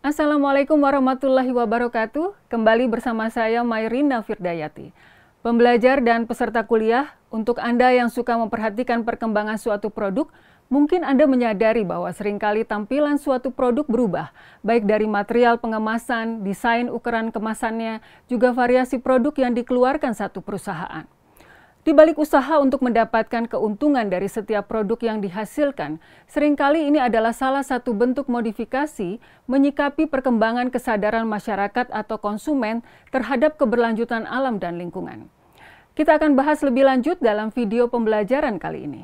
Assalamualaikum warahmatullahi wabarakatuh. Kembali bersama saya Mairina Firdayati. Pembelajar dan peserta kuliah, untuk Anda yang suka memperhatikan perkembangan suatu produk, mungkin Anda menyadari bahwa seringkali tampilan suatu produk berubah, baik dari material pengemasan, desain ukuran kemasannya, juga variasi produk yang dikeluarkan satu perusahaan. Di balik usaha untuk mendapatkan keuntungan dari setiap produk yang dihasilkan, seringkali ini adalah salah satu bentuk modifikasi menyikapi perkembangan kesadaran masyarakat atau konsumen terhadap keberlanjutan alam dan lingkungan. Kita akan bahas lebih lanjut dalam video pembelajaran kali ini.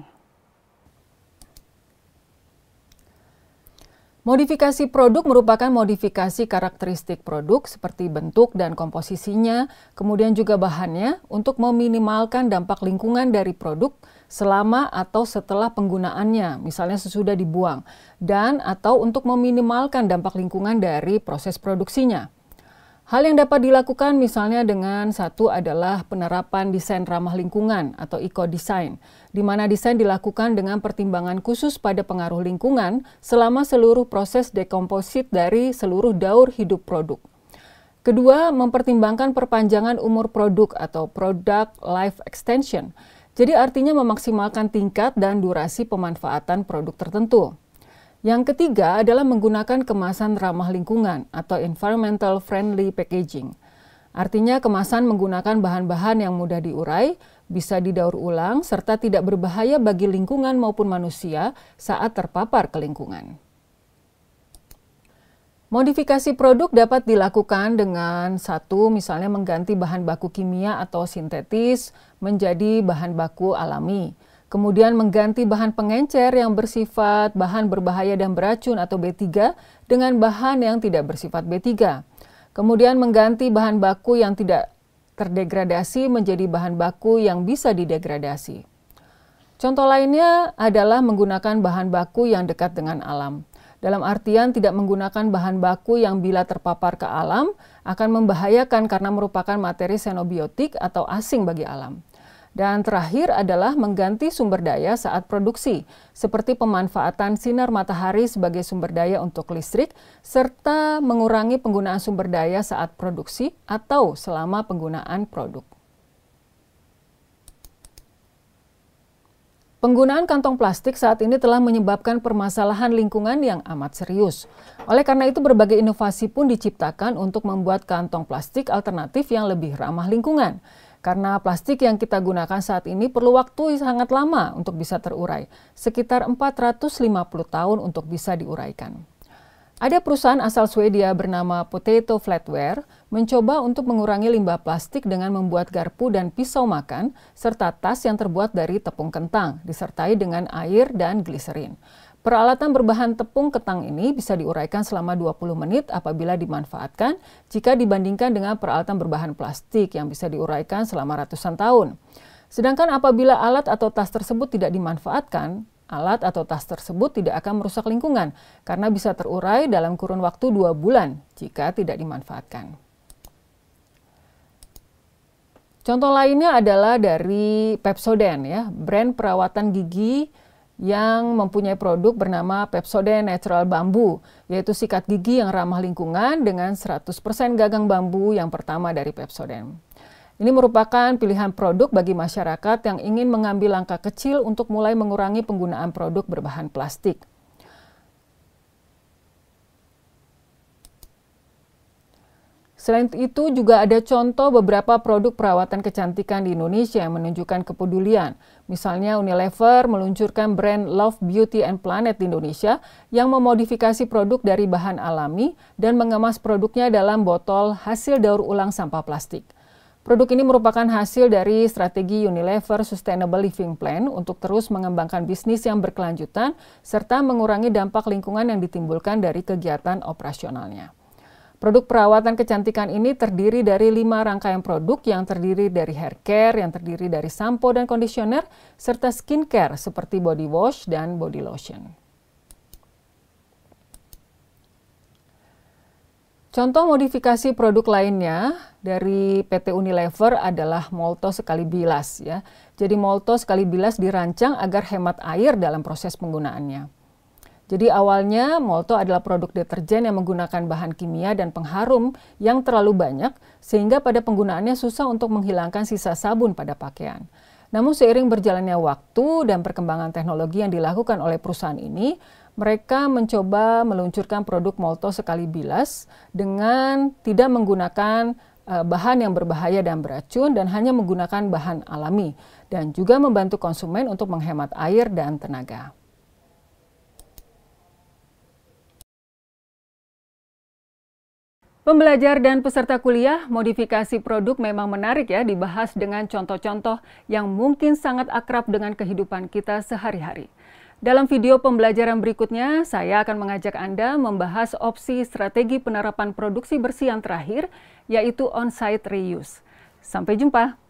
Modifikasi produk merupakan modifikasi karakteristik produk seperti bentuk dan komposisinya, kemudian juga bahannya untuk meminimalkan dampak lingkungan dari produk selama atau setelah penggunaannya, misalnya sesudah dibuang, dan atau untuk meminimalkan dampak lingkungan dari proses produksinya. Hal yang dapat dilakukan misalnya dengan satu adalah penerapan desain ramah lingkungan atau eco-design, di mana desain dilakukan dengan pertimbangan khusus pada pengaruh lingkungan selama seluruh proses dekomposit dari seluruh daur hidup produk. Kedua, mempertimbangkan perpanjangan umur produk atau product life extension, jadi artinya memaksimalkan tingkat dan durasi pemanfaatan produk tertentu. Yang ketiga adalah menggunakan kemasan ramah lingkungan atau environmental friendly packaging. Artinya kemasan menggunakan bahan-bahan yang mudah diurai, bisa didaur ulang, serta tidak berbahaya bagi lingkungan maupun manusia saat terpapar ke lingkungan. Modifikasi produk dapat dilakukan dengan satu, misalnya mengganti bahan baku kimia atau sintetis menjadi bahan baku alami. Kemudian mengganti bahan pengencer yang bersifat bahan berbahaya dan beracun atau B3 dengan bahan yang tidak bersifat B3. Kemudian mengganti bahan baku yang tidak terdegradasi menjadi bahan baku yang bisa didegradasi. Contoh lainnya adalah menggunakan bahan baku yang dekat dengan alam. Dalam artian tidak menggunakan bahan baku yang bila terpapar ke alam akan membahayakan karena merupakan materi xenobiotik atau asing bagi alam. Dan terakhir adalah mengganti sumber daya saat produksi, seperti pemanfaatan sinar matahari sebagai sumber daya untuk listrik, serta mengurangi penggunaan sumber daya saat produksi atau selama penggunaan produk. Penggunaan kantong plastik saat ini telah menyebabkan permasalahan lingkungan yang amat serius. Oleh karena itu, berbagai inovasi pun diciptakan untuk membuat kantong plastik alternatif yang lebih ramah lingkungan. Karena plastik yang kita gunakan saat ini perlu waktu sangat lama untuk bisa terurai, sekitar 450 tahun untuk bisa diuraikan. Ada perusahaan asal Swedia bernama Potato Flatware mencoba untuk mengurangi limbah plastik dengan membuat garpu dan pisau makan, serta tas yang terbuat dari tepung kentang, disertai dengan air dan gliserin. Peralatan berbahan tepung kentang ini bisa diuraikan selama 20 menit apabila dimanfaatkan jika dibandingkan dengan peralatan berbahan plastik yang bisa diuraikan selama ratusan tahun. Sedangkan apabila alat atau tas tersebut tidak dimanfaatkan, alat atau tas tersebut tidak akan merusak lingkungan karena bisa terurai dalam kurun waktu 2 bulan jika tidak dimanfaatkan. Contoh lainnya adalah dari Pepsodent, ya, brand perawatan gigi yang mempunyai produk bernama Pepsodent Natural Bamboo, yaitu sikat gigi yang ramah lingkungan dengan 100% gagang bambu yang pertama dari Pepsodent. Ini merupakan pilihan produk bagi masyarakat yang ingin mengambil langkah kecil untuk mulai mengurangi penggunaan produk berbahan plastik. Selain itu juga ada contoh beberapa produk perawatan kecantikan di Indonesia yang menunjukkan kepedulian. Misalnya Unilever meluncurkan brand Love Beauty and Planet di Indonesia yang memodifikasi produk dari bahan alami dan mengemas produknya dalam botol hasil daur ulang sampah plastik. Produk ini merupakan hasil dari strategi Unilever Sustainable Living Plan untuk terus mengembangkan bisnis yang berkelanjutan serta mengurangi dampak lingkungan yang ditimbulkan dari kegiatan operasionalnya. Produk perawatan kecantikan ini terdiri dari 5 rangkaian produk yang terdiri dari hair care, yang terdiri dari sampo dan conditioner, serta skincare seperti body wash dan body lotion. Contoh modifikasi produk lainnya dari PT Unilever adalah Molto Sekali Bilas, ya. Jadi Molto Sekali Bilas dirancang agar hemat air dalam proses penggunaannya. Jadi awalnya Molto adalah produk deterjen yang menggunakan bahan kimia dan pengharum yang terlalu banyak sehingga pada penggunaannya susah untuk menghilangkan sisa sabun pada pakaian. Namun seiring berjalannya waktu dan perkembangan teknologi yang dilakukan oleh perusahaan ini, mereka mencoba meluncurkan produk Molto sekali bilas dengan tidak menggunakan bahan yang berbahaya dan beracun dan hanya menggunakan bahan alami dan juga membantu konsumen untuk menghemat air dan tenaga. Pembelajar dan peserta kuliah, modifikasi produk memang menarik ya dibahas dengan contoh-contoh yang mungkin sangat akrab dengan kehidupan kita sehari-hari. Dalam video pembelajaran berikutnya, saya akan mengajak Anda membahas opsi strategi penerapan produksi bersih yang terakhir, yaitu on-site reuse. Sampai jumpa!